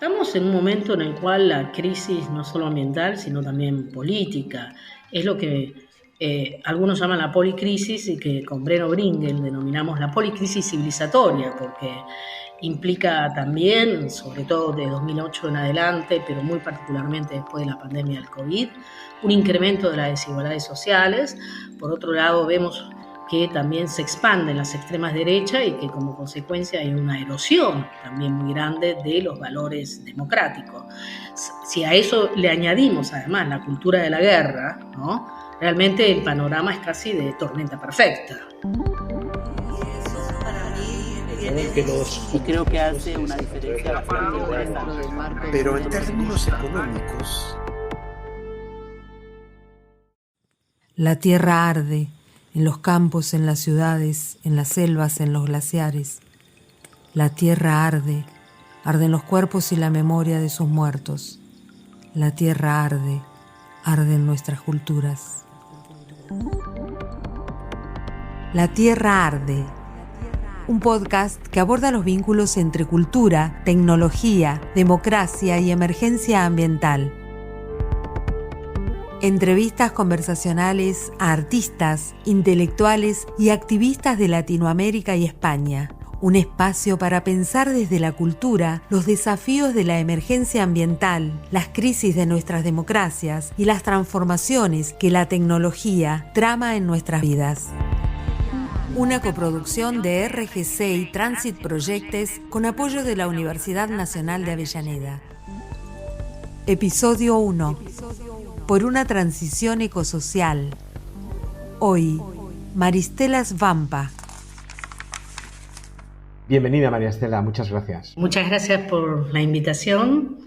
Estamos en un momento en el cual la crisis no solo ambiental, sino también política, es lo que algunos llaman la policrisis y que con Breno Bringel denominamos la policrisis civilizatoria, porque implica también, sobre todo de 2008 en adelante, pero muy particularmente después de la pandemia del COVID, un incremento de las desigualdades sociales. Por otro lado, vemos que también se expanden las extremas derechas y que como consecuencia hay una erosión también muy grande de los valores democráticos. Si a eso le añadimos además la cultura de la guerra, ¿no? Realmente el panorama es casi de tormenta perfecta. Y creo que hace una diferencia bastante grande. Pero en términos económicos, la tierra arde, en los campos, en las ciudades, en las selvas, en los glaciares. La tierra arde, arden los cuerpos y la memoria de sus muertos. La tierra arde, arden nuestras culturas. La tierra arde, un podcast que aborda los vínculos entre cultura, tecnología, democracia y emergencia ambiental. Entrevistas conversacionales a artistas, intelectuales y activistas de Latinoamérica y España. Un espacio para pensar desde la cultura los desafíos de la emergencia ambiental, las crisis de nuestras democracias y las transformaciones que la tecnología trama en nuestras vidas. Una coproducción de RGC y Transit Projectes con apoyo de la Universidad Nacional de Avellaneda. Episodio 1. Por una transición ecosocial. Hoy, Maristela Svampa. Bienvenida, María Estela, muchas gracias. Muchas gracias por la invitación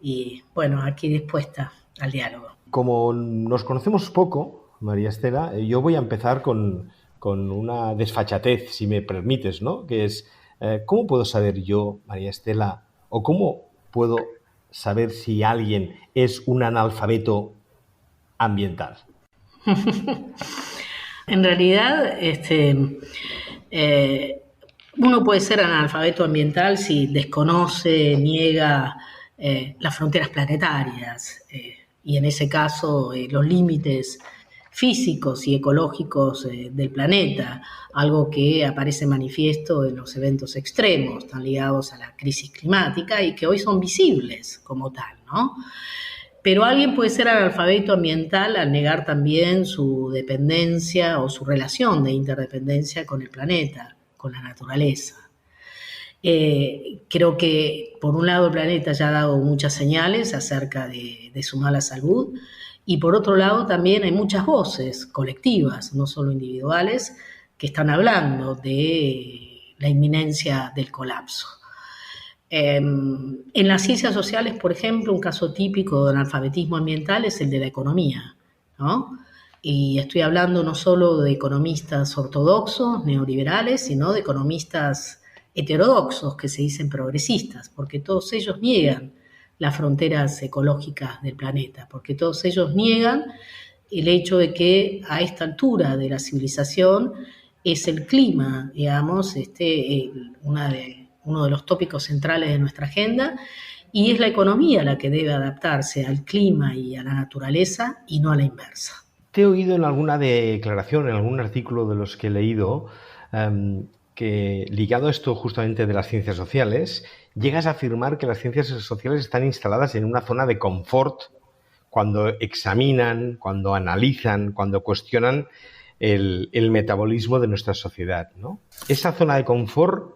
y, bueno, aquí dispuesta al diálogo. Como nos conocemos poco, María Estela, yo voy a empezar con una desfachatez, si me permites, ¿no? Que es, ¿cómo puedo saber yo, María Estela, o cómo puedo saber si alguien es un analfabeto ambiental? En realidad, uno puede ser analfabeto ambiental si desconoce, niega las fronteras planetarias y en ese caso los límites físicos y ecológicos del planeta, algo que aparece manifiesto en los eventos extremos, tan ligados a la crisis climática y que hoy son visibles como tal, ¿no? Pero alguien puede ser analfabeto ambiental al negar también su dependencia o su relación de interdependencia con el planeta, con la naturaleza. Creo que, por un lado, el planeta ya ha dado muchas señales acerca de su mala salud, y por otro lado también hay muchas voces colectivas, no solo individuales, que están hablando de la inminencia del colapso. En las ciencias sociales, por ejemplo, un caso típico de analfabetismo ambiental es el de la economía, ¿no? Y estoy hablando no solo de economistas ortodoxos, neoliberales, sino de economistas heterodoxos, que se dicen progresistas, porque todos ellos niegan las fronteras ecológicas del planeta, porque todos ellos niegan el hecho de que a esta altura de la civilización es el clima, digamos, uno de los tópicos centrales de nuestra agenda, y es la economía la que debe adaptarse al clima y a la naturaleza y no a la inversa. Te he oído en alguna declaración, en algún artículo de los que he leído, que ligado a esto justamente de las ciencias sociales, llegas a afirmar que las ciencias sociales están instaladas en una zona de confort cuando examinan, cuando analizan, cuando cuestionan el metabolismo de nuestra sociedad, ¿no? Esa zona de confort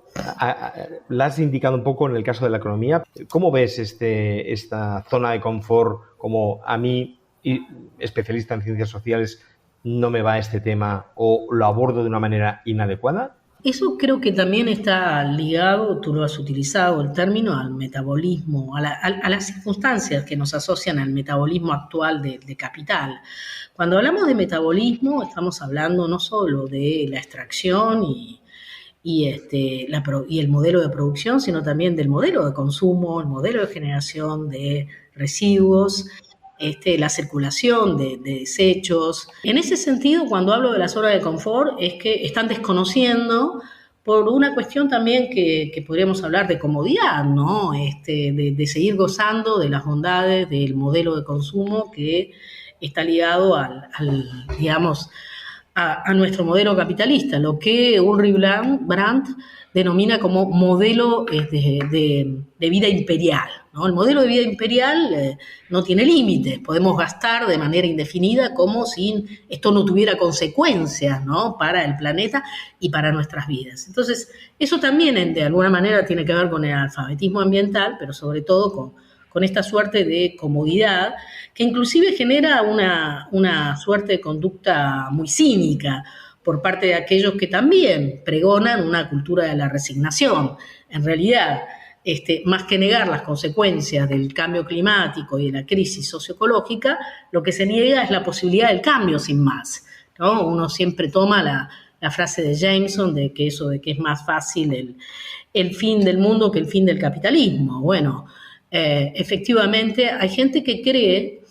la has indicado un poco en el caso de la economía. ¿Cómo ves esta zona de confort? Como a mí, especialista en ciencias sociales, no me va este tema o lo abordo de una manera inadecuada. Eso creo que también está ligado, tú lo has utilizado el término, al metabolismo, a las circunstancias que nos asocian al metabolismo actual de capital. Cuando hablamos de metabolismo estamos hablando no solo de la extracción y el modelo de producción, sino también del modelo de consumo, el modelo de generación de residuos, la circulación de desechos. En ese sentido, cuando hablo de la zona de confort, es que están desconociendo por una cuestión también que podríamos hablar de comodidad, ¿no? De seguir gozando de las bondades del modelo de consumo que está ligado digamos, a nuestro modelo capitalista, lo que Ulrich Brandt denomina como modelo de vida imperial, ¿no? El modelo de vida imperial no tiene límites, podemos gastar de manera indefinida como si esto no tuviera consecuencias, ¿no? Para el planeta y para nuestras vidas. Entonces, eso también de alguna manera tiene que ver con el alfabetismo ambiental, pero sobre todo con esta suerte de comodidad que inclusive genera una suerte de conducta muy cínica por parte de aquellos que también pregonan una cultura de la resignación. En realidad, más que negar las consecuencias del cambio climático y de la crisis socioecológica, lo que se niega es la posibilidad del cambio sin más, ¿no? Uno siempre toma la frase de Jameson de que es más fácil el fin del mundo que el fin del capitalismo. Bueno, efectivamente hay gente que cree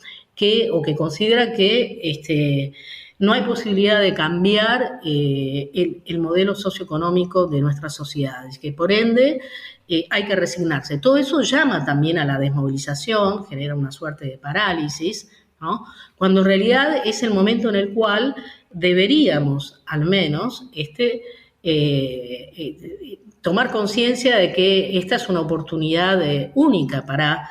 o que considera que no hay posibilidad de cambiar el modelo socioeconómico de nuestras sociedades, que por ende hay que resignarse. Todo eso llama también a la desmovilización, genera una suerte de parálisis, ¿no? Cuando en realidad es el momento en el cual deberíamos, al menos, tomar conciencia de que esta es una oportunidad única para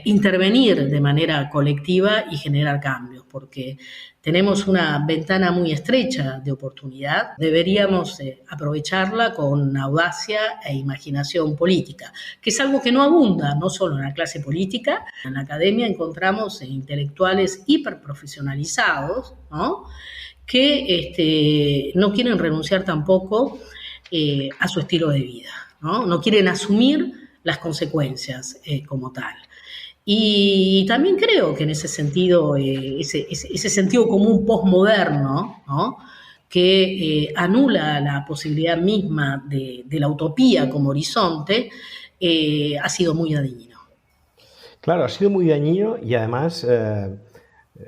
intervenir de manera colectiva y generar cambios, porque tenemos una ventana muy estrecha de oportunidad. Deberíamos aprovecharla con audacia e imaginación política, que es algo que no abunda, no solo en la clase política. En la academia encontramos intelectuales hiperprofesionalizados, ¿no? Que no quieren renunciar tampoco a su estilo de vida, ¿no? No quieren asumir las consecuencias como tal. Y también creo que en ese sentido, ese sentido común postmoderno, ¿no? Que anula la posibilidad misma de la utopía como horizonte, ha sido muy dañino. Claro, ha sido muy dañino y además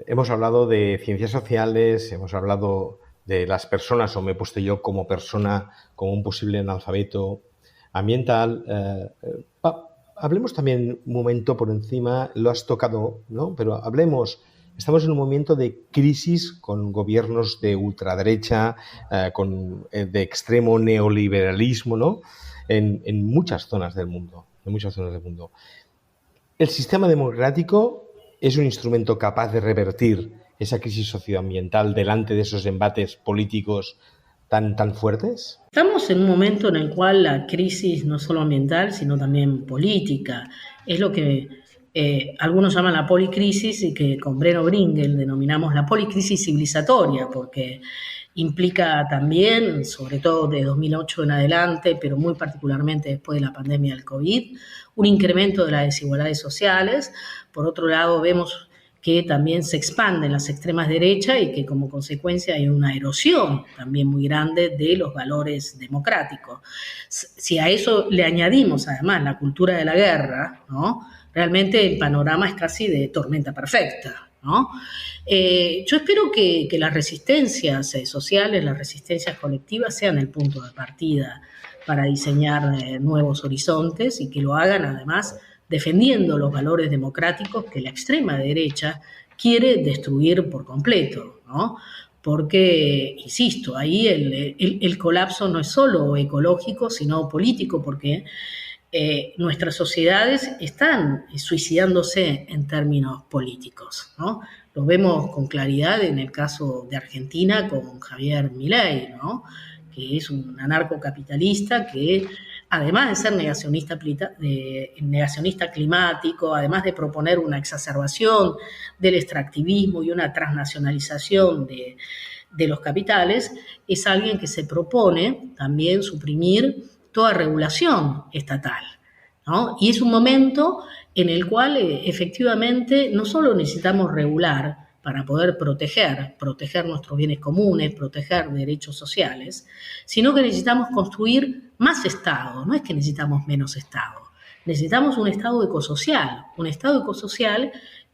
hemos hablado de ciencias sociales, hemos hablado de las personas, o me he puesto yo como persona, como un posible analfabeto ambiental. Hablemos también un momento por encima, lo has tocado, ¿no? Pero estamos en un momento de crisis con gobiernos de ultraderecha, de extremo neoliberalismo, ¿no? En muchas zonas del mundo, ¿El sistema democrático es un instrumento capaz de revertir esa crisis socioambiental delante de esos embates políticos tan fuertes? Estamos en un momento en el cual la crisis no solo ambiental, sino también política, es lo que algunos llaman la policrisis y que con Breno Bringel denominamos la policrisis civilizatoria, porque implica también, sobre todo de 2008 en adelante, pero muy particularmente después de la pandemia del COVID, un incremento de las desigualdades sociales. Por otro lado, vemos que también se expanden las extremas derechas y que como consecuencia hay una erosión también muy grande de los valores democráticos. Si a eso le añadimos además la cultura de la guerra, ¿no? Realmente el panorama es casi de tormenta perfecta, ¿no? Yo espero que las resistencias sociales, las resistencias colectivas sean el punto de partida para diseñar nuevos horizontes y que lo hagan además defendiendo los valores democráticos que la extrema derecha quiere destruir por completo, ¿no? Porque, insisto, ahí el colapso no es solo ecológico, sino político, porque nuestras sociedades están suicidándose en términos políticos, ¿no? Lo vemos con claridad en el caso de Argentina con Javier Milei, ¿no? Que es un anarcocapitalista que, además de ser negacionista climático, además de proponer una exacerbación del extractivismo y una transnacionalización de los capitales, es alguien que se propone también suprimir toda regulación estatal, ¿no? Y es un momento en el cual efectivamente no solo necesitamos regular para poder proteger nuestros bienes comunes, proteger derechos sociales, sino que necesitamos construir más Estado, no es que necesitamos menos Estado, necesitamos un Estado ecosocial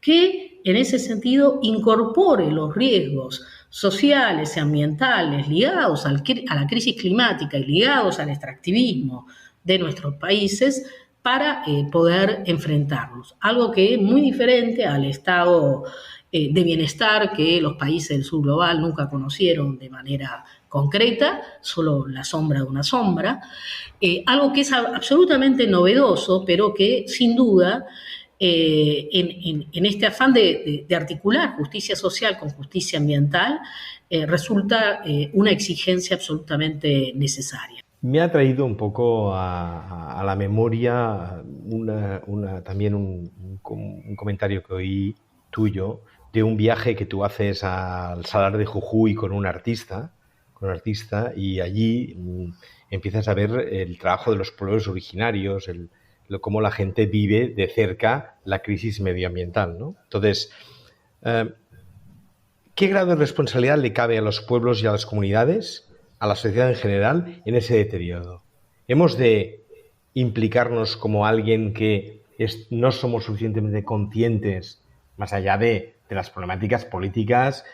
que en ese sentido incorpore los riesgos sociales y ambientales ligados a la crisis climática y ligados al extractivismo de nuestros países para poder enfrentarlos. Algo que es muy diferente al estado de bienestar que los países del sur global nunca conocieron de manera concreta, solo la sombra de una sombra. Algo que es absolutamente novedoso, pero que sin duda en este afán de articular justicia social con justicia ambiental resulta una exigencia absolutamente necesaria. Me ha traído un poco a la memoria también un comentario que oí tuyo de un viaje que tú haces al Salar de Jujuy con un artista, y allí empiezas a ver el trabajo de los pueblos originarios, cómo la gente vive de cerca la crisis medioambiental, ¿no? Entonces, ¿qué grado de responsabilidad le cabe a los pueblos y a las comunidades, a la sociedad en general, en ese deterioro? ¿Hemos de implicarnos como alguien que no somos suficientemente conscientes, más allá de las problemáticas políticas,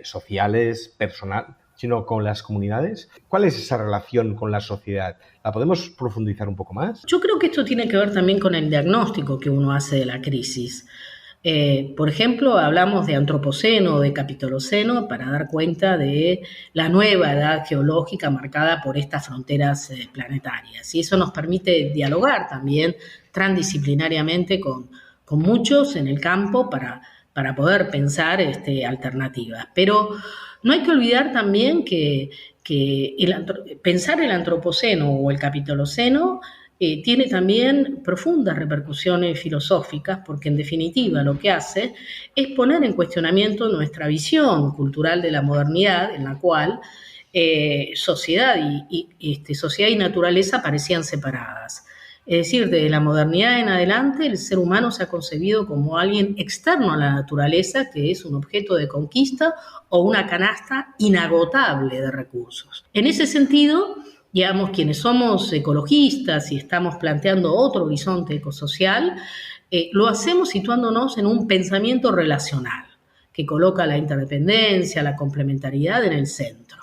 sociales, personal, sino con las comunidades? ¿Cuál es esa relación con la sociedad? ¿La podemos profundizar un poco más? Yo creo que esto tiene que ver también con el diagnóstico que uno hace de la crisis. Por ejemplo, hablamos de antropoceno o de capitoloceno para dar cuenta de la nueva edad geológica marcada por estas fronteras planetarias. Y eso nos permite dialogar también transdisciplinariamente con muchos en el campo para poder pensar alternativas. Pero no hay que olvidar también que pensar el antropoceno o el capitoloceno tiene también profundas repercusiones filosóficas, porque en definitiva lo que hace es poner en cuestionamiento nuestra visión cultural de la modernidad, en la cual sociedad y naturaleza parecían separadas. Es decir, desde la modernidad en adelante, el ser humano se ha concebido como alguien externo a la naturaleza, que es un objeto de conquista o una canasta inagotable de recursos. En ese sentido, digamos, quienes somos ecologistas y estamos planteando otro horizonte ecosocial, lo hacemos situándonos en un pensamiento relacional, que coloca la interdependencia, la complementariedad en el centro.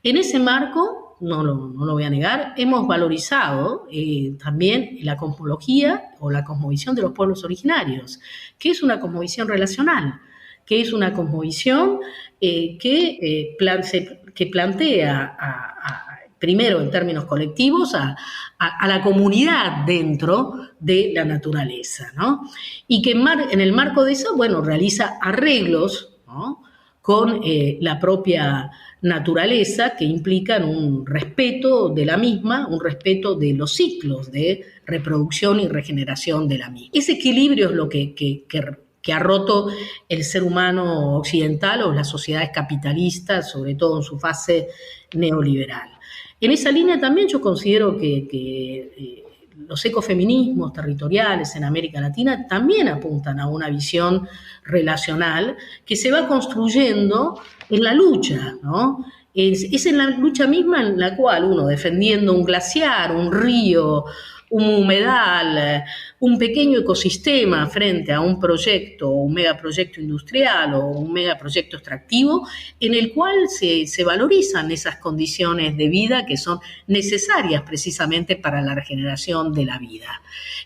En ese marco, no lo voy a negar, hemos valorizado también la cosmología o la cosmovisión de los pueblos originarios, que es una cosmovisión relacional, que es una cosmovisión que plantea primero en términos colectivos a la comunidad dentro de la naturaleza, ¿no? Y que en el marco de eso, realiza arreglos, ¿no?, con la propia naturaleza, que implican un respeto de la misma, un respeto de los ciclos de reproducción y regeneración de la misma. Ese equilibrio es lo que ha roto el ser humano occidental o las sociedades capitalistas, sobre todo en su fase neoliberal. En esa línea también yo considero que los ecofeminismos territoriales en América Latina también apuntan a una visión relacional que se va construyendo en la lucha, ¿no? Es en la lucha misma en la cual uno, defendiendo un glaciar, un río, un humedal, un pequeño ecosistema frente a un proyecto, un megaproyecto industrial o un megaproyecto extractivo, en el cual se valorizan esas condiciones de vida que son necesarias precisamente para la regeneración de la vida.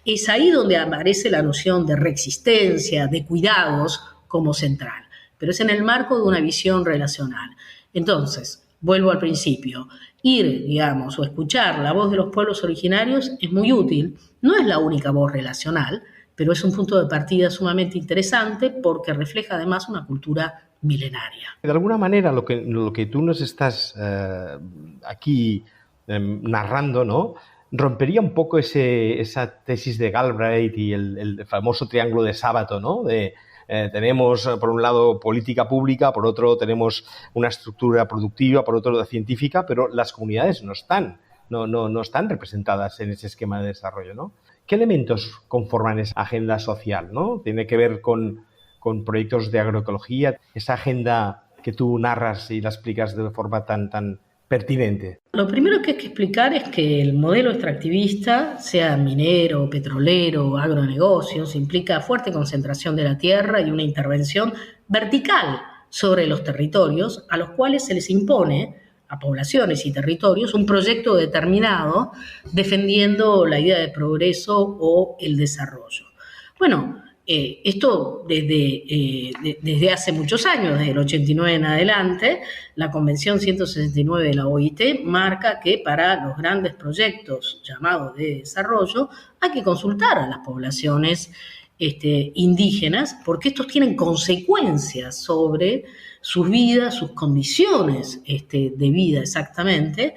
Es ahí donde aparece la noción de reexistencia, de cuidados como central, pero es en el marco de una visión relacional. Entonces, vuelvo al principio, o escuchar la voz de los pueblos originarios es muy útil. No es la única voz relacional, pero es un punto de partida sumamente interesante porque refleja además una cultura milenaria. De alguna manera, lo que tú nos estás aquí narrando, ¿no?, rompería un poco esa tesis de Galbraith y el famoso triángulo de Sábato, ¿no?, tenemos, por un lado, política pública, por otro tenemos una estructura productiva, por otro científica, pero las comunidades no están representadas en ese esquema de desarrollo, ¿no? ¿Qué elementos conforman esa agenda social, ¿no? Tiene que ver con proyectos de agroecología, esa agenda que tú narras y la explicas de forma tan pertinente. Lo primero que hay que explicar es que el modelo extractivista, sea minero, petrolero, agronegocios, implica fuerte concentración de la tierra y una intervención vertical sobre los territorios, a los cuales se les impone, a poblaciones y territorios, un proyecto determinado defendiendo la idea de progreso o el desarrollo. Bueno, esto desde hace muchos años, desde el 89 en adelante, la Convención 169 de la OIT marca que para los grandes proyectos llamados de desarrollo hay que consultar a las poblaciones indígenas, porque estos tienen consecuencias sobre sus vidas, sus condiciones de vida exactamente,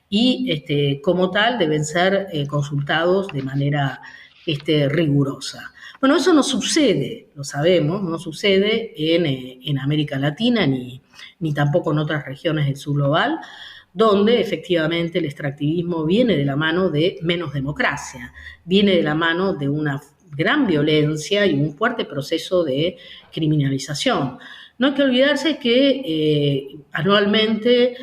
y como tal deben ser consultados de manera rigurosa. Bueno, eso no sucede, lo sabemos, no sucede en América Latina ni tampoco en otras regiones del sur global, donde efectivamente el extractivismo viene de la mano de menos democracia, viene de la mano de una gran violencia y un fuerte proceso de criminalización. No hay que olvidarse que anualmente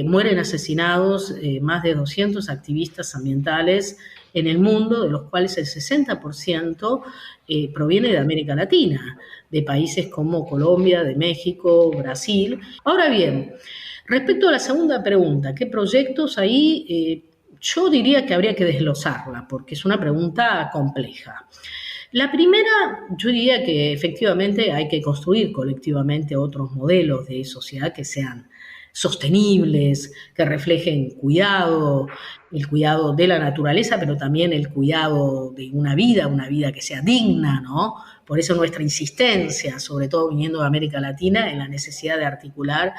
mueren asesinados más de 200 activistas ambientales en el mundo, de los cuales el 60% proviene de América Latina, de países como Colombia, de México, Brasil. Ahora bien, respecto a la segunda pregunta, ¿qué proyectos ahí? Yo diría que habría que desglosarla, porque es una pregunta compleja. La primera, yo diría que efectivamente hay que construir colectivamente otros modelos de sociedad que sean sostenibles, que reflejen cuidado, el cuidado de la naturaleza, pero también el cuidado de una vida que sea digna, ¿no? Por eso nuestra insistencia, sobre todo viniendo de América Latina, en la necesidad de articular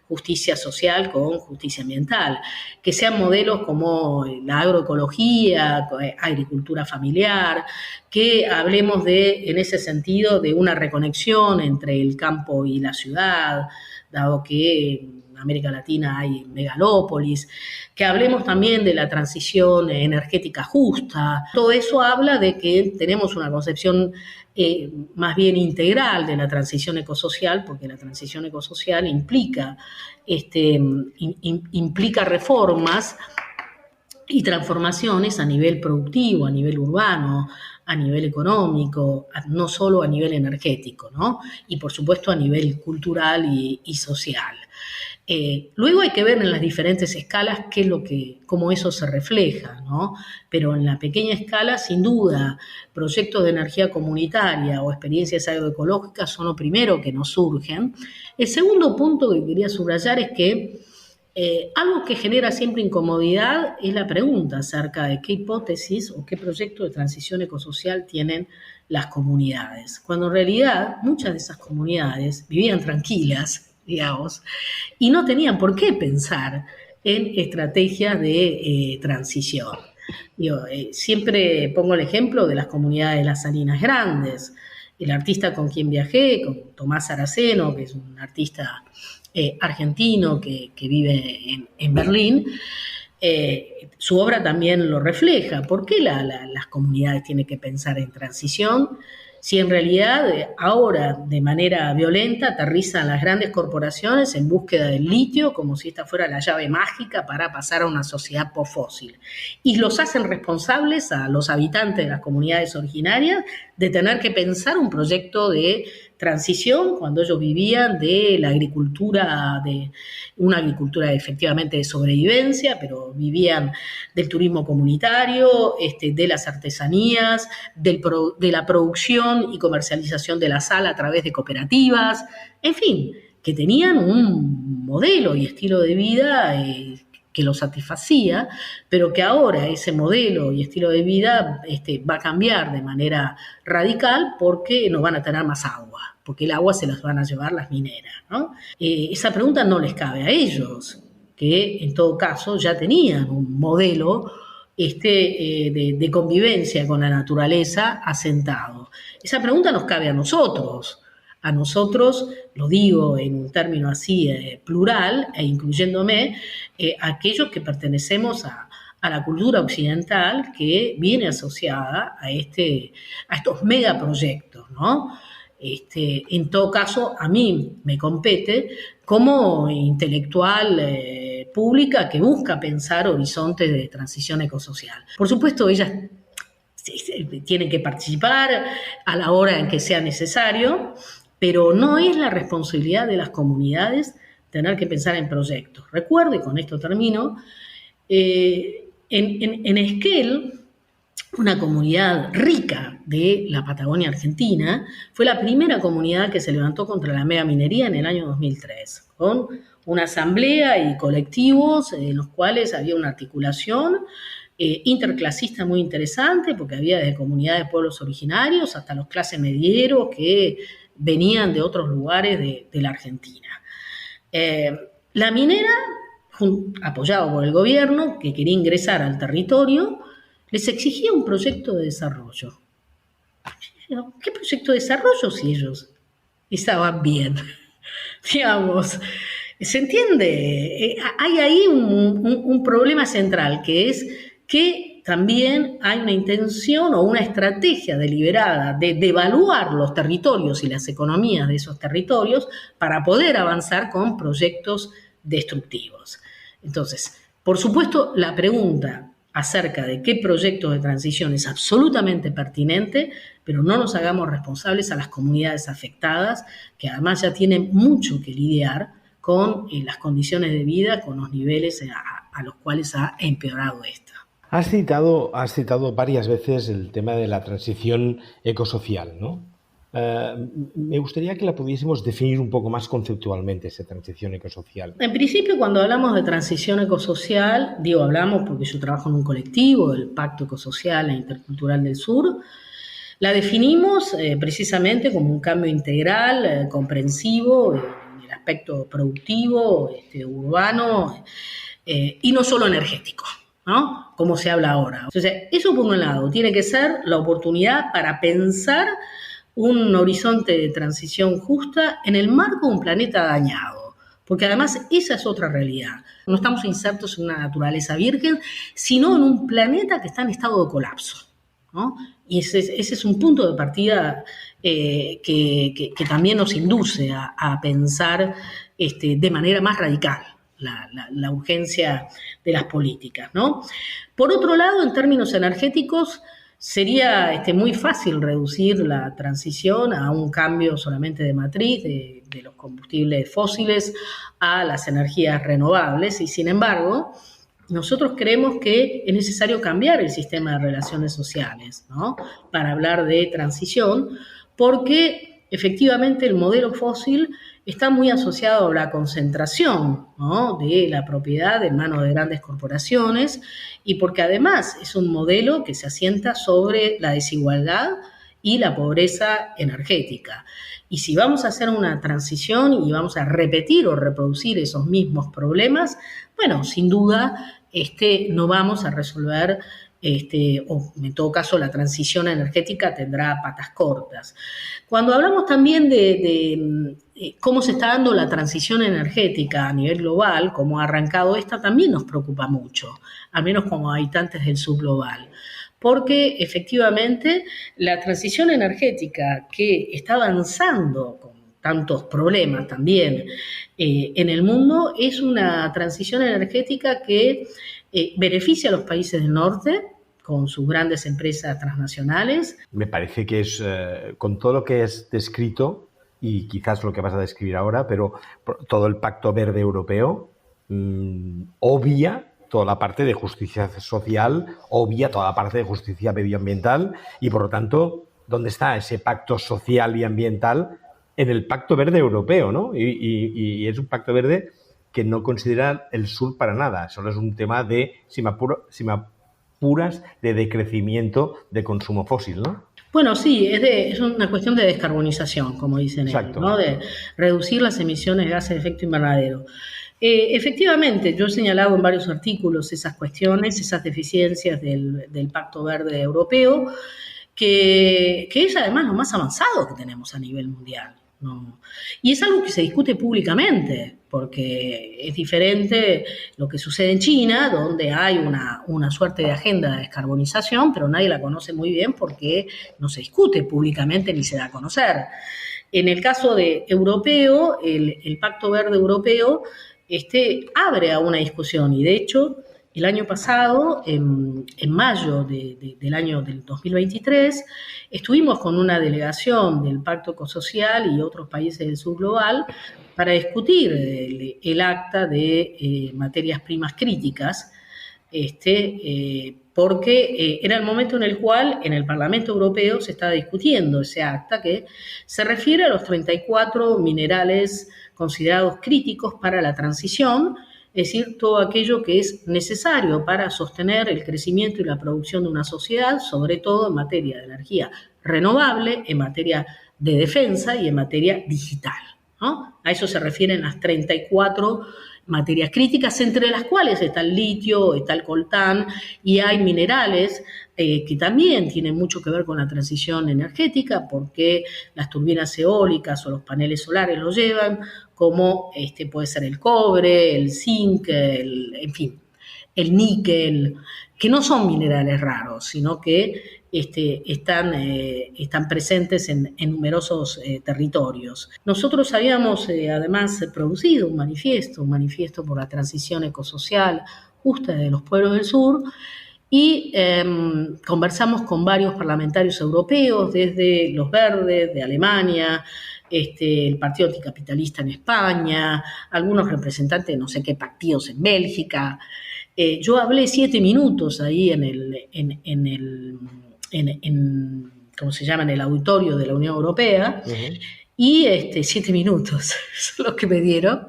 justicia social con justicia ambiental, que sean modelos como la agroecología, agricultura familiar, que hablemos en ese sentido de una reconexión entre el campo y la ciudad, dado que en América Latina hay megalópolis, que hablemos también de la transición energética justa. Todo eso habla de que tenemos una concepción más bien integral de la transición ecosocial, porque la transición ecosocial implica reformas y transformaciones a nivel productivo, a nivel urbano, a nivel económico, no solo a nivel energético, ¿no? Y por supuesto a nivel cultural y social. Luego hay que ver en las diferentes escalas cómo eso se refleja, ¿no? Pero en la pequeña escala, sin duda, proyectos de energía comunitaria o experiencias agroecológicas son lo primero que nos surgen. El segundo punto que quería subrayar es que algo que genera siempre incomodidad es la pregunta acerca de qué hipótesis o qué proyecto de transición ecosocial tienen las comunidades, cuando en realidad muchas de esas comunidades vivían tranquilas, digamos, y no tenían por qué pensar en estrategias de transición. Siempre pongo el ejemplo de las comunidades de las Salinas Grandes. El artista con quien viajé, con Tomás Saraceno, que es un artista argentino que vive en Berlín, su obra también lo refleja. ¿Por qué las comunidades tienen que pensar en transición? Si en realidad ahora de manera violenta aterrizan las grandes corporaciones en búsqueda del litio como si esta fuera la llave mágica para pasar a una sociedad posfósil. Y los hacen responsables a los habitantes de las comunidades originarias de tener que pensar un proyecto de transición cuando ellos vivían de la agricultura, de una agricultura efectivamente de sobrevivencia, pero vivían del turismo comunitario, de las artesanías, de la producción y comercialización de la sal a través de cooperativas, en fin, que tenían un modelo y estilo de vida que lo satisfacía, pero que ahora ese modelo y estilo de vida va a cambiar de manera radical porque no van a tener más agua, porque el agua se las van a llevar las mineras, ¿no? Esa pregunta no les cabe a ellos, que en todo caso ya tenían un modelo de convivencia con la naturaleza asentado. Esa pregunta nos cabe a nosotros. A nosotros, lo digo en un término así plural e incluyéndome, aquellos que pertenecemos a la cultura occidental que viene asociada a estos megaproyectos, ¿no? En todo caso, a mí me compete como intelectual pública que busca pensar horizontes de transición ecosocial. Por supuesto, ellas tienen que participar a la hora en que sea necesario, pero no es la responsabilidad de las comunidades tener que pensar en proyectos. Recuerdo, y con esto termino, en Esquel, una comunidad rica de la Patagonia Argentina, fue la primera comunidad que se levantó contra la megaminería en el año 2003, con una asamblea y colectivos en los cuales había una articulación interclasista muy interesante, porque había desde comunidades de pueblos originarios hasta los clases medieros que venían de otros lugares de la Argentina. La minera, apoyado por el gobierno, que quería ingresar al territorio, les exigía un proyecto de desarrollo. ¿Qué proyecto de desarrollo si ellos estaban bien? Digamos, ¿se entiende? Hay ahí un problema central, que es que también hay una intención o una estrategia deliberada de devaluar los territorios y las economías de esos territorios para poder avanzar con proyectos destructivos. Entonces, por supuesto, la pregunta acerca de qué proyecto de transición es absolutamente pertinente, pero no nos hagamos responsables a las comunidades afectadas, que además ya tienen mucho que lidiar con las condiciones de vida, con los niveles a los cuales ha empeorado esto. Has citado varias veces el tema de la transición ecosocial, ¿no? Me gustaría que la pudiésemos definir un poco más conceptualmente, esa transición ecosocial. En principio, cuando hablamos de transición ecosocial, hablamos porque yo trabajo en un colectivo, el Pacto Ecosocial e Intercultural del Sur. La definimos precisamente como un cambio integral, comprensivo, en el aspecto productivo, urbano, y no solo energético, ¿no? Como se habla ahora. Entonces, eso por un lado tiene que ser la oportunidad para pensar un horizonte de transición justa en el marco de un planeta dañado, porque además esa es otra realidad. No estamos insertos en una naturaleza virgen, sino en un planeta que está en estado de colapso, ¿no? Y ese es un punto de partida que también nos induce a pensar de manera más radical la urgencia de las políticas, ¿no? Por otro lado, en términos energéticos, sería muy fácil reducir la transición a un cambio solamente de matriz, de los combustibles fósiles a las energías renovables, y sin embargo, nosotros creemos que es necesario cambiar el sistema de relaciones sociales, ¿no? Para hablar de transición, porque efectivamente el modelo fósil está muy asociado a la concentración, ¿no? De la propiedad en manos de grandes corporaciones, y porque además es un modelo que se asienta sobre la desigualdad y la pobreza energética. Y si vamos a hacer una transición y vamos a repetir o reproducir esos mismos problemas, bueno, sin duda no vamos a resolver, o en todo caso la transición energética tendrá patas cortas. Cuando hablamos también de cómo se está dando la transición energética a nivel global, cómo ha arrancado esta, también nos preocupa mucho, al menos como habitantes del subglobal. Porque efectivamente la transición energética que está avanzando con tantos problemas también en el mundo es una transición energética que beneficia a los países del norte con sus grandes empresas transnacionales. Me parece que es, con todo lo que has descrito, y quizás lo que vas a describir ahora, pero todo el Pacto Verde Europeo obvia toda la parte de justicia social, obvia toda la parte de justicia medioambiental, y por lo tanto, ¿dónde está ese pacto social y ambiental? En el Pacto Verde Europeo, ¿no? Y es un Pacto Verde que no considera el sur para nada, solo es un tema de, si me apuras, de decrecimiento de consumo fósil, ¿no? Bueno, sí, es una cuestión de descarbonización, como dicen ellos, ¿no? De reducir las emisiones de gases de efecto invernadero. Efectivamente, yo he señalado en varios artículos esas cuestiones, esas deficiencias del Pacto Verde Europeo, que es además lo más avanzado que tenemos a nivel mundial, ¿no? Y es algo que se discute públicamente, porque es diferente lo que sucede en China, donde hay una suerte de agenda de descarbonización, pero nadie la conoce muy bien porque no se discute públicamente ni se da a conocer. En el caso de europeo, el Pacto Verde Europeo abre a una discusión, y de hecho el año pasado, en mayo del año del 2023, estuvimos con una delegación del Pacto Ecosocial y otros países del sur global para discutir el acta de materias primas críticas, porque era el momento en el cual en el Parlamento Europeo se estaba discutiendo ese acta que se refiere a los 34 minerales considerados críticos para la transición, es decir, todo aquello que es necesario para sostener el crecimiento y la producción de una sociedad, sobre todo en materia de energía renovable, en materia de defensa y en materia digital, ¿no? A eso se refieren las 34 materias críticas, entre las cuales está el litio, está el coltán, y hay minerales que también tienen mucho que ver con la transición energética, porque las turbinas eólicas o los paneles solares lo llevan, como puede ser el cobre, el zinc, en fin, el níquel, que no son minerales raros, sino que están presentes en numerosos territorios. Nosotros habíamos además producido un manifiesto por la transición ecosocial justa de los pueblos del sur, y conversamos con varios parlamentarios europeos, desde los Verdes de Alemania, el Partido Anticapitalista en España, algunos representantes de no sé qué partidos en Bélgica. Yo hablé 7 minutos ahí ¿cómo se llama?, en el auditorio de la Unión Europea, y 7 minutos son los que me dieron.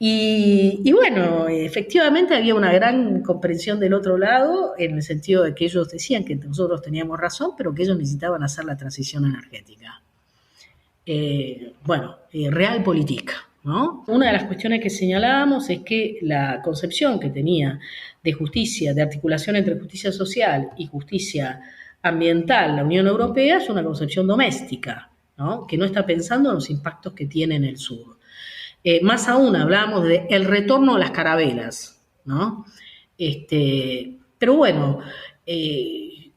Y bueno, efectivamente había una gran comprensión del otro lado, en el sentido de que ellos decían que nosotros teníamos razón, pero que ellos necesitaban hacer la transición energética. Realpolitik, ¿no? Una de las cuestiones que señalábamos es que la concepción que tenía de justicia, de articulación entre justicia social y justicia ambiental la Unión Europea es una concepción doméstica, ¿no?, que no está pensando en los impactos que tiene en el sur. Más aún hablamos de el retorno a las carabelas, ¿no? Pero bueno,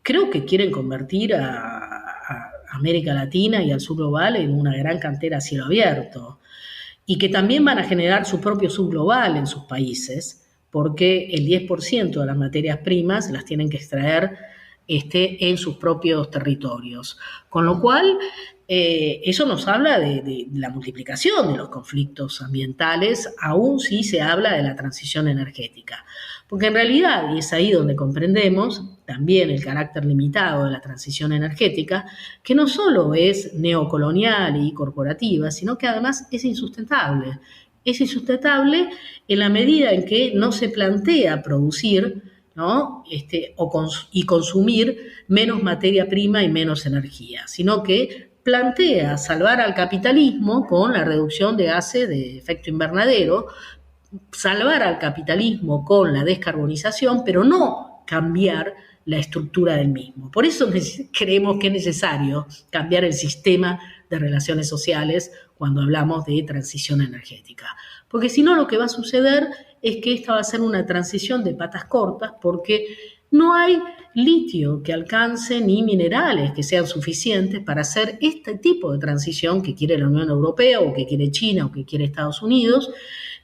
creo que quieren convertir a América Latina y al sur global en una gran cantera a cielo abierto, y que también van a generar su propio subglobal en sus países, porque el 10% de las materias primas las tienen que extraer en sus propios territorios. Con lo cual, eso nos habla de la multiplicación de los conflictos ambientales, aún si se habla de la transición energética. Porque en realidad, y es ahí donde comprendemos también el carácter limitado de la transición energética, que no solo es neocolonial y corporativa, sino que además es insustentable. Es insustentable en la medida en que no se plantea producir, ¿no?, y consumir menos materia prima y menos energía, sino que plantea salvar al capitalismo con la reducción de gases de efecto invernadero, salvar al capitalismo con la descarbonización, pero no cambiar la estructura del mismo. Por eso creemos que es necesario cambiar el sistema de relaciones sociales cuando hablamos de transición energética. Porque si no, lo que va a suceder es que esta va a ser una transición de patas cortas, porque no hay litio que alcance ni minerales que sean suficientes para hacer este tipo de transición que quiere la Unión Europea o que quiere China o que quiere Estados Unidos,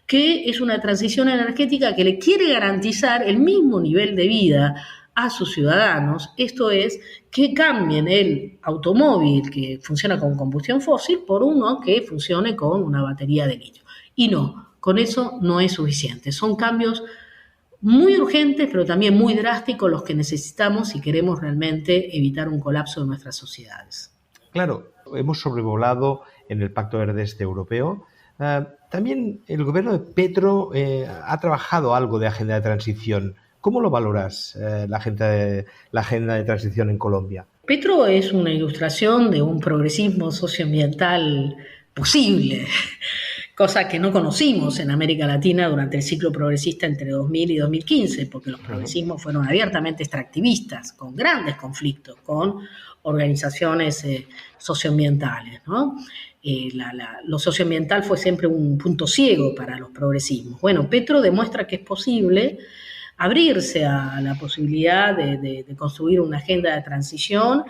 que es una transición energética que le quiere garantizar el mismo nivel de vida a sus ciudadanos, esto es, que cambien el automóvil que funciona con combustión fósil por uno que funcione con una batería de litio. Y no, con eso no es suficiente. Son cambios muy urgentes, pero también muy drásticos los que necesitamos si queremos realmente evitar un colapso de nuestras sociedades. Claro, hemos sobrevolado en el Pacto Verde Este Europeo. También el gobierno de Petro ha trabajado algo de agenda de transición. ¿Cómo lo valoras, la agenda de transición en Colombia? Petro es una ilustración de un progresismo socioambiental posible, cosa que no conocimos en América Latina durante el ciclo progresista entre 2000 y 2015, porque los progresismos fueron abiertamente extractivistas, con grandes conflictos con organizaciones socioambientales, ¿no? Lo socioambiental fue siempre un punto ciego para los progresismos. Bueno, Petro demuestra que es posible abrirse a la posibilidad de construir una agenda de transición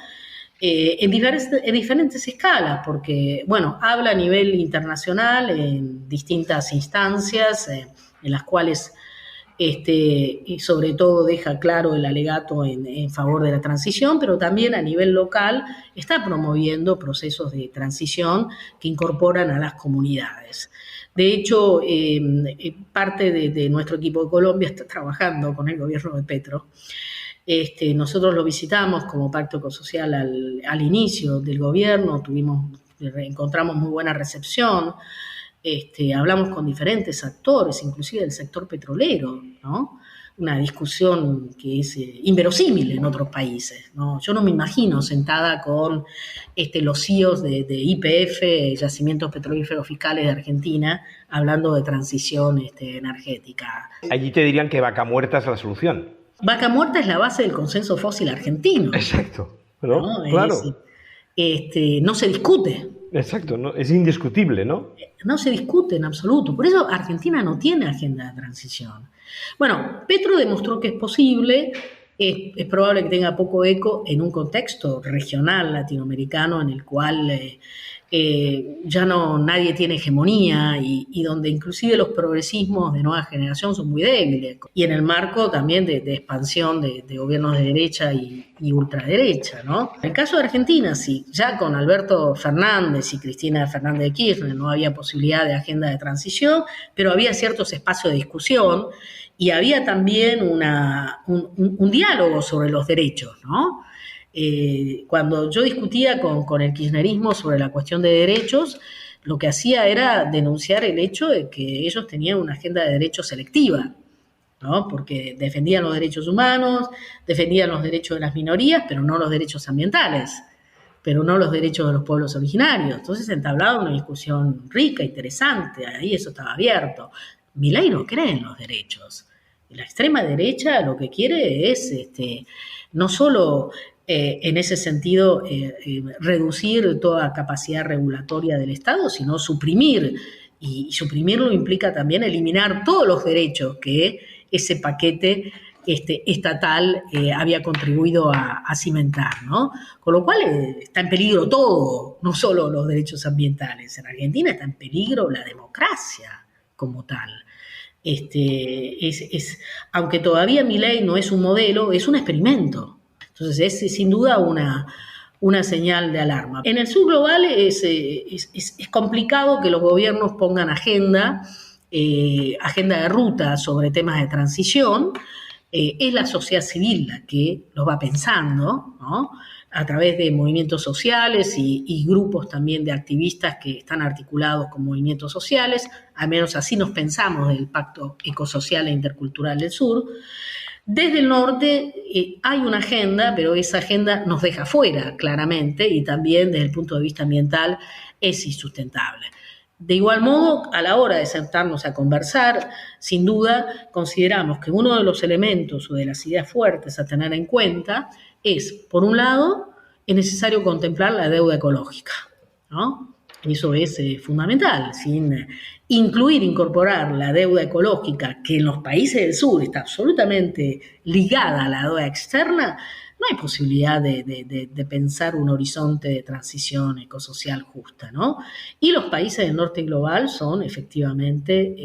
en diferentes escalas, porque, bueno, habla a nivel internacional en distintas instancias en las cuales y sobre todo deja claro el alegato en favor de la transición, pero también a nivel local está promoviendo procesos de transición que incorporan a las comunidades. De hecho, parte de nuestro equipo de Colombia está trabajando con el gobierno de Petro. Nosotros lo visitamos como pacto ecosocial al inicio del gobierno, encontramos muy buena recepción. Hablamos con diferentes actores, inclusive del sector petrolero, ¿no? Una discusión que es inverosímil en otros países, ¿no? Yo no me imagino sentada con los CEOs de YPF, Yacimientos Petrolíferos Fiscales de Argentina, hablando de transición energética. Allí te dirían que vaca muerta es la solución. Vaca muerta es la base del consenso fósil argentino. Exacto, ¿no? Claro. No se discute. Exacto, ¿no? Es indiscutible, ¿no? No se discute en absoluto. Por eso Argentina no tiene agenda de transición. Bueno, Petro demostró que es posible. Es probable que tenga poco eco en un contexto regional latinoamericano en el cual ya nadie tiene hegemonía y donde inclusive los progresismos de nueva generación son muy débiles. Y en el marco también de expansión de gobiernos de derecha y ultraderecha, ¿no? En el caso de Argentina, sí, ya con Alberto Fernández y Cristina Fernández de Kirchner no había posibilidad de agenda de transición, pero había ciertos espacios de discusión y había también un diálogo sobre los derechos, ¿no? Cuando yo discutía con el kirchnerismo sobre la cuestión de derechos, lo que hacía era denunciar el hecho de que ellos tenían una agenda de derechos selectiva, ¿no? Porque defendían los derechos humanos, defendían los derechos de las minorías, pero no los derechos ambientales, pero no los derechos de los pueblos originarios. Entonces entablaba una discusión rica, interesante, ahí eso estaba abierto. Milei no cree en los derechos. La extrema derecha lo que quiere es no solo en ese sentido reducir toda capacidad regulatoria del Estado, sino suprimir, y suprimirlo implica también eliminar todos los derechos que ese paquete estatal había contribuido a cimentar, ¿no? Con lo cual está en peligro todo, no solo los derechos ambientales. En Argentina está en peligro la democracia como tal. Aunque todavía Milei no es un modelo, es un experimento. Entonces es sin duda una señal de alarma. En el sur global es complicado que los gobiernos pongan agenda de ruta sobre temas de transición. Es la sociedad civil la que los va pensando, ¿no? A través de movimientos sociales y grupos también de activistas que están articulados con movimientos sociales, al menos así nos pensamos del Pacto Ecosocial e Intercultural del Sur. Desde el norte hay una agenda, pero esa agenda nos deja fuera claramente y también desde el punto de vista ambiental es insustentable. De igual modo, a la hora de sentarnos a conversar, sin duda consideramos que uno de los elementos o de las ideas fuertes a tener en cuenta es, por un lado, es necesario contemplar la deuda ecológica, ¿no? Eso es fundamental. Sin incorporar la deuda ecológica, que en los países del sur está absolutamente ligada a la deuda externa, no hay posibilidad de pensar un horizonte de transición ecosocial justa, ¿no? Y los países del norte global son efectivamente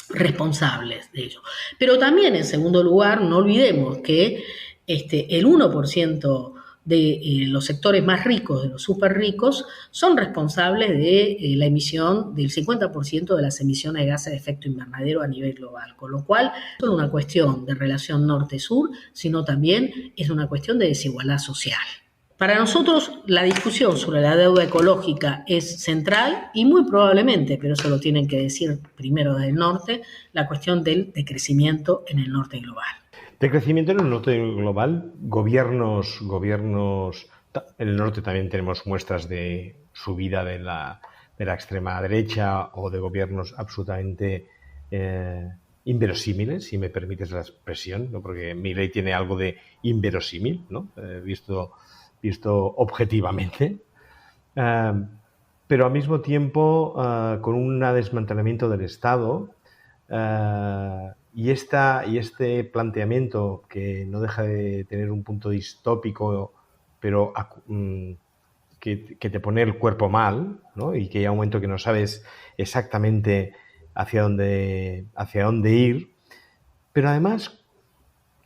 responsables de ello. Pero también, en segundo lugar, no olvidemos que el 1% de los sectores más ricos, de los súper ricos, son responsables de la emisión del 50% de las emisiones de gases de efecto invernadero a nivel global, con lo cual no es solo una cuestión de relación norte-sur, sino también es una cuestión de desigualdad social. Para nosotros la discusión sobre la deuda ecológica es central y muy probablemente, pero eso lo tienen que decir primero del norte, la cuestión del decrecimiento en el norte global. De crecimiento en el norte global, gobiernos, en el norte también tenemos muestras de subida de la extrema derecha o de gobiernos absolutamente inverosímiles, si me permites la expresión, ¿no? Porque Milei tiene algo de inverosímil, ¿no? Visto objetivamente, pero al mismo tiempo con un desmantelamiento del Estado. Y este planteamiento, que no deja de tener un punto distópico, pero que te pone el cuerpo mal, ¿no? Y que hay un momento que no sabes exactamente hacia dónde ir, pero además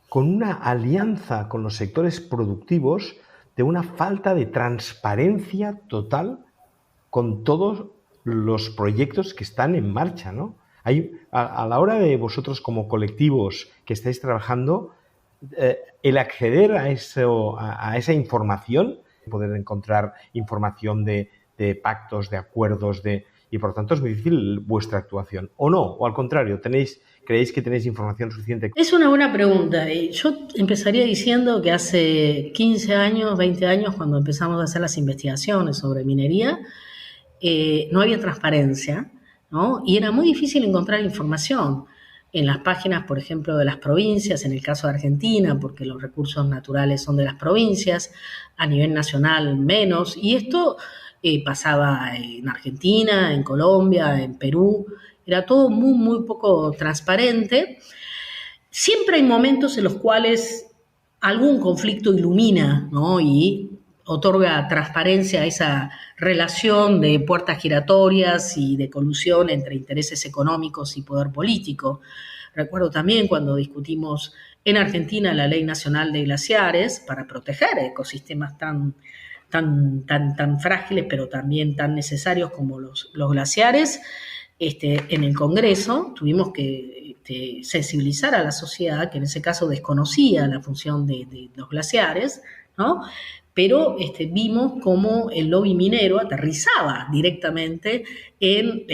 con una alianza con los sectores productivos de una falta de transparencia total con todos los proyectos que están en marcha, ¿no? A la hora de vosotros como colectivos que estáis trabajando, el acceder a esa información, poder encontrar información de pactos, de acuerdos, y por tanto es muy difícil vuestra actuación. ¿O no? ¿O al contrario, creéis que tenéis información suficiente? Es una buena pregunta. Yo empezaría diciendo que hace 15 años, 20 años, cuando empezamos a hacer las investigaciones sobre minería, no había transparencia, ¿no? Y era muy difícil encontrar información en las páginas, por ejemplo, de las provincias, en el caso de Argentina, porque los recursos naturales son de las provincias, a nivel nacional menos, y esto pasaba en Argentina, en Colombia, en Perú, era todo muy, muy poco transparente. Siempre hay momentos en los cuales algún conflicto ilumina, ¿no? Y otorga transparencia a esa relación de puertas giratorias y de colusión entre intereses económicos y poder político. Recuerdo también cuando discutimos en Argentina la Ley Nacional de Glaciares para proteger ecosistemas tan frágiles, pero también tan necesarios como los glaciares. En el Congreso tuvimos que sensibilizar a la sociedad, que en ese caso desconocía la función de los glaciares, ¿no? Pero vimos cómo el lobby minero aterrizaba directamente en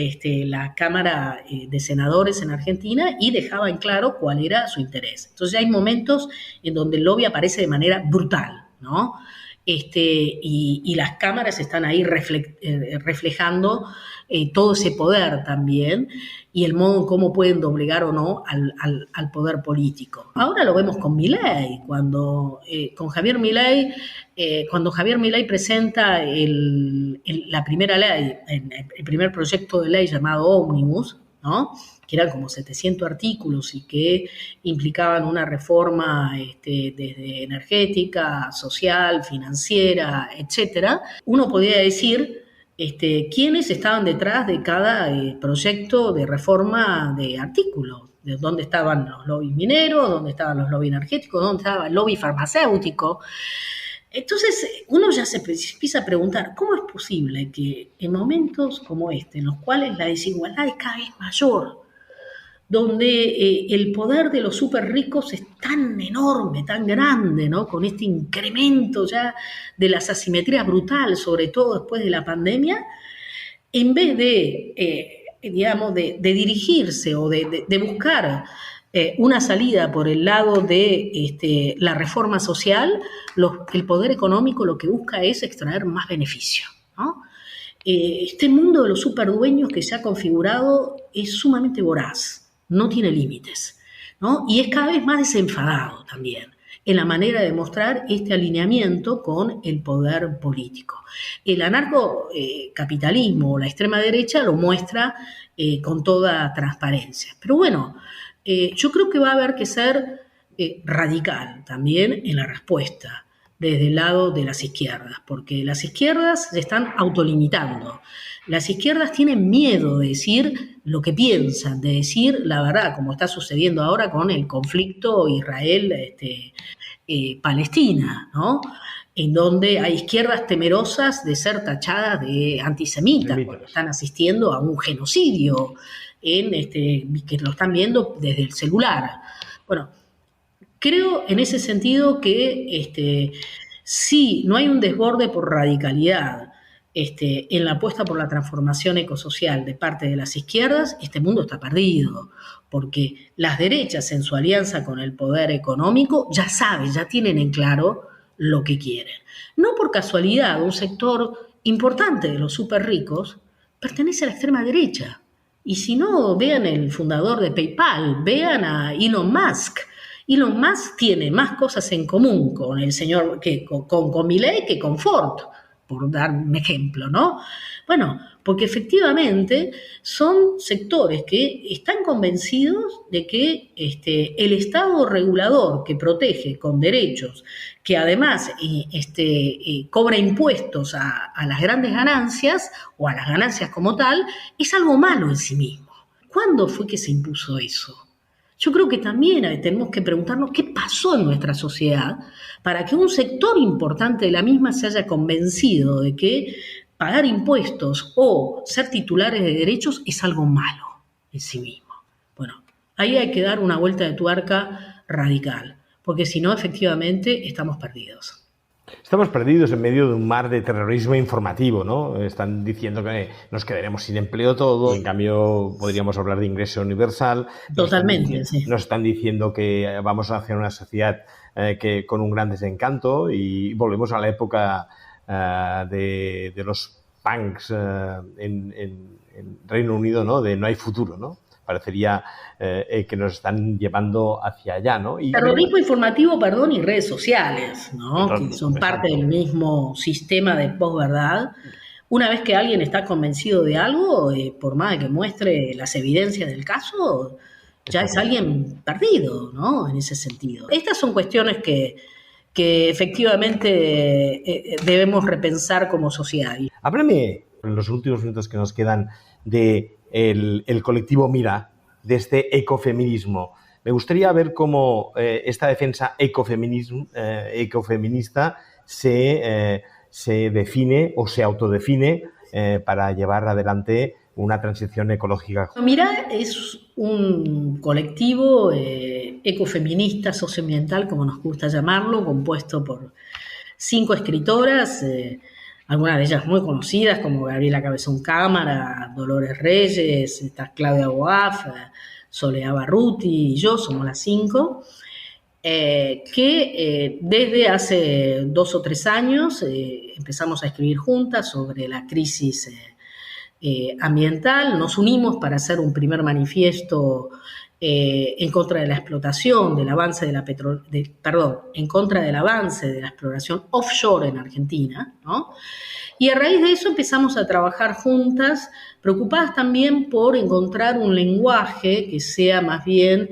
la Cámara de Senadores en Argentina y dejaba en claro cuál era su interés. Entonces hay momentos en donde el lobby aparece de manera brutal, ¿no? Y las cámaras están ahí reflejando todo ese poder también y el modo en cómo pueden doblegar o no al poder político. Ahora lo vemos con Milei, cuando Javier Milei presenta la primera ley, el primer proyecto de ley llamado Ómnibus, ¿no? Que eran como 700 artículos y que implicaban una reforma desde energética, social, financiera, etcétera. Uno podría decir quiénes estaban detrás de cada proyecto de reforma de artículos, de dónde estaban los lobbies mineros, dónde estaban los lobbies energéticos, dónde estaba el lobby farmacéutico. Entonces uno ya se empieza a preguntar, ¿cómo es posible que en momentos como en los cuales la desigualdad es cada vez mayor, donde el poder de los súper ricos es tan enorme, tan grande, ¿no? Con este incremento ya de las asimetrías brutal, sobre todo después de la pandemia, en vez de dirigirse o de buscar una salida por el lado de la reforma social, el poder económico lo que busca es extraer más beneficio, ¿no? Este mundo de los superdueños que se ha configurado es sumamente voraz, no tiene límites, ¿no? Y es cada vez más desenfadado también en la manera de mostrar este alineamiento con el poder político. El anarcocapitalismo o la extrema derecha lo muestra con toda transparencia. Pero bueno, yo creo que va a haber que ser radical también en la respuesta desde el lado de las izquierdas, porque las izquierdas se están autolimitando. Las izquierdas tienen miedo de decir lo que piensan, de decir la verdad, como está sucediendo ahora con el conflicto Israel-Palestina, ¿no? En donde hay izquierdas temerosas de ser tachadas de antisemitas, porque están asistiendo a un genocidio que lo están viendo desde el celular. Bueno, creo en ese sentido que si no hay un desborde por radicalidad en la apuesta por la transformación ecosocial de parte de las izquierdas, este mundo está perdido, porque las derechas en su alianza con el poder económico ya saben, ya tienen en claro lo que quieren. No por casualidad, un sector importante de los súper ricos pertenece a la extrema derecha. Y si no, vean el fundador de PayPal, vean a Elon Musk. Elon Musk tiene más cosas en común con el señor, con Milei que con Ford, por dar un ejemplo, ¿no? Bueno, porque efectivamente son sectores que están convencidos de que el Estado regulador que protege con derechos, que además cobra impuestos a las grandes ganancias o a las ganancias como tal, es algo malo en sí mismo. ¿Cuándo fue que se impuso eso? yo creo que también tenemos que preguntarnos qué pasó en nuestra sociedad para que un sector importante de la misma se haya convencido de que pagar impuestos o ser titulares de derechos es algo malo en sí mismo. Bueno, ahí hay que dar una vuelta de tuerca radical, porque si no, efectivamente, estamos perdidos. Estamos perdidos en medio de un mar de terrorismo informativo, ¿no? Están diciendo que nos quedaremos sin empleo todo, en cambio podríamos hablar de ingreso universal. Totalmente, sí. Nos están diciendo que vamos a hacer una sociedad que con un gran desencanto y volvemos a la época de los punks en Reino Unido, ¿no? De no hay futuro, ¿no? Parecería que nos están llevando hacia allá, ¿no? Y terrorismo informativo, y redes sociales, ¿no? Que son parte del mismo sistema de posverdad. Una vez que alguien está convencido de algo, por más de que muestre las evidencias del caso, ya es alguien perdido, ¿no? En ese sentido. Estas son cuestiones que efectivamente debemos repensar como sociedad. Háblame, en los últimos minutos que nos quedan, de el colectivo Mira, de este ecofeminismo. Me gustaría ver cómo esta defensa ecofeminista se define o se autodefine para llevar adelante una transición ecológica. Mira es un colectivo ecofeminista, socioambiental, como nos gusta llamarlo, compuesto por 5 escritoras, algunas de ellas muy conocidas, como Gabriela Cabezón Cámara, Dolores Reyes, está Claudia Boaf, Soledad Barruti y yo, somos las 5, que desde hace 2 o 3 años empezamos a escribir juntas sobre la crisis ambiental. Nos unimos para hacer un primer manifiesto en contra de la explotación, del avance en contra del avance de la exploración offshore en Argentina, ¿no? Y a raíz de eso empezamos a trabajar juntas, preocupadas también por encontrar un lenguaje que sea más bien,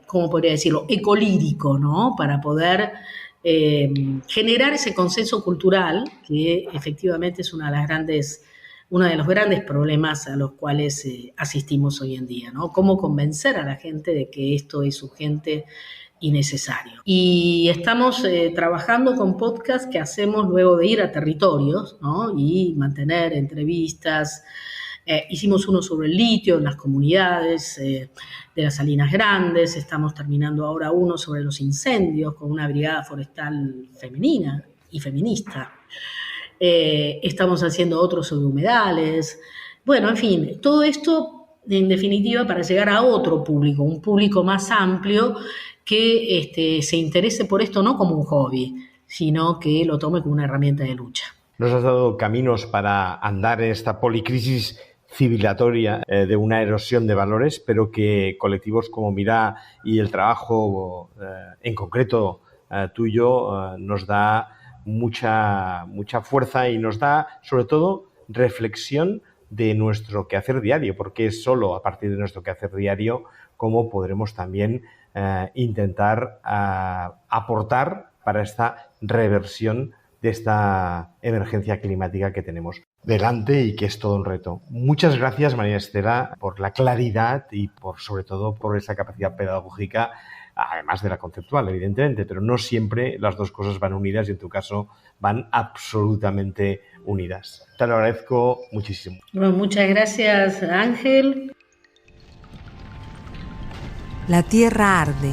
¿cómo podría decirlo?, ecolírico, ¿no? Para poder generar ese consenso cultural que efectivamente es uno de los grandes problemas a los cuales asistimos hoy en día, ¿no? Cómo convencer a la gente de que esto es urgente y necesario. Y estamos trabajando con podcasts que hacemos luego de ir a territorios, ¿no? Y mantener entrevistas. Hicimos uno sobre el litio en las comunidades de las Salinas Grandes. Estamos terminando ahora uno sobre los incendios con una brigada forestal femenina y feminista. Estamos haciendo otros sobre humedales. Bueno, en fin, todo esto en definitiva para llegar a otro público, un público más amplio que se interese por esto no como un hobby, sino que lo tome como una herramienta de lucha. Nos has dado caminos para andar en esta policrisis civilizatoria de una erosión de valores, pero que colectivos como Mira y el trabajo en concreto tuyo nos da mucha fuerza y nos da, sobre todo, reflexión de nuestro quehacer diario, porque es solo a partir de nuestro quehacer diario cómo podremos también intentar aportar para esta reversión de esta emergencia climática que tenemos delante y que es todo un reto. Muchas gracias, María Estela, por la claridad y sobre todo por esa capacidad pedagógica, además de la conceptual, evidentemente, pero no siempre las dos cosas van unidas y en tu caso van absolutamente unidas. Te lo agradezco muchísimo. Bueno, muchas gracias, Ángel. La Tierra Arde.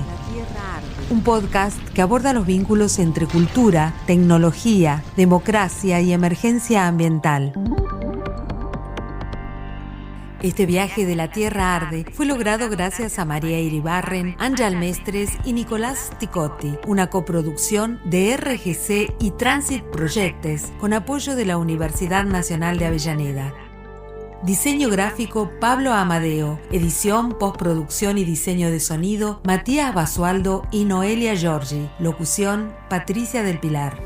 Un podcast que aborda los vínculos entre cultura, tecnología, democracia y emergencia ambiental. Este viaje de La Tierra Arde fue logrado gracias a María Iribarren, Ángel Mestres y Nicolás Ticotti, una coproducción de RGC y Transit Projectes con apoyo de la Universidad Nacional de Avellaneda. Diseño gráfico Pablo Amadeo, edición, postproducción y diseño de sonido Matías Basualdo y Noelia Giorgi, locución Patricia del Pilar.